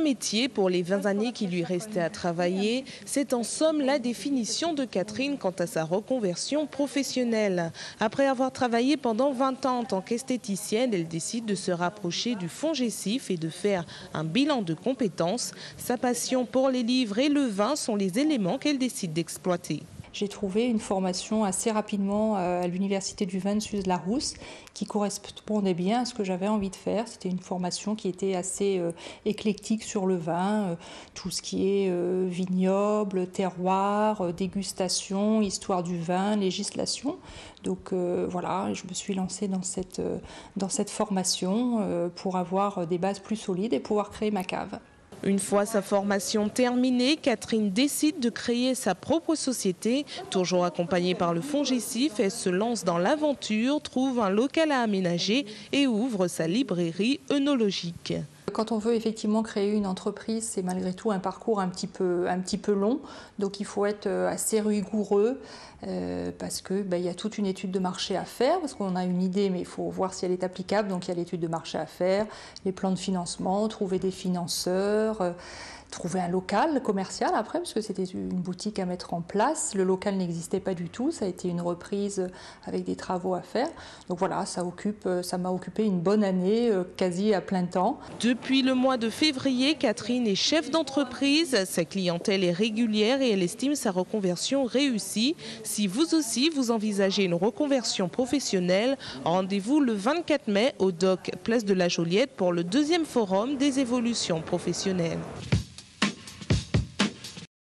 métier pour les 20 années qui lui restaient à travailler. C'est en somme la définition de Catherine quant à sa reconversion professionnelle. Après avoir travaillé pendant 20 ans en tant qu'esthéticienne, elle décide de se rapprocher du FONGECIF et de faire un bilan de compétences. Sa passion pour les livres et le vin sont les éléments qu'elle décide d'exploiter. J'ai trouvé une formation assez rapidement à l'université du vin de Suse-la-Rousse qui correspondait bien à ce que j'avais envie de faire. C'était une formation qui était assez éclectique sur le vin, tout ce qui est vignoble, terroir, dégustation, histoire du vin, législation. Donc voilà, je me suis lancée dans cette formation pour avoir des bases plus solides et pouvoir créer ma cave. Une fois sa formation terminée, Catherine décide de créer sa propre société. Toujours accompagnée par le FONGECIF, elle se lance dans l'aventure, trouve un local à aménager et ouvre sa librairie œnologique. Quand on veut effectivement créer une entreprise, c'est malgré tout un parcours un petit peu long. Donc il faut être assez rigoureux parce que y a toute une étude de marché à faire, parce qu'on a une idée mais il faut voir si elle est applicable. Donc il y a l'étude de marché à faire, les plans de financement, trouver des financeurs, trouver un local commercial après, parce que c'était une boutique à mettre en place. Le local n'existait pas du tout, ça a été une reprise avec des travaux à faire. Donc voilà, ça m'a occupé une bonne année, quasi à plein temps. Depuis le mois de février, Catherine est chef d'entreprise. Sa clientèle est régulière et elle estime sa reconversion réussie. Si vous aussi, vous envisagez une reconversion professionnelle, rendez-vous le 24 mai au DOC, place de la Joliette, pour le 2e forum des évolutions professionnelles.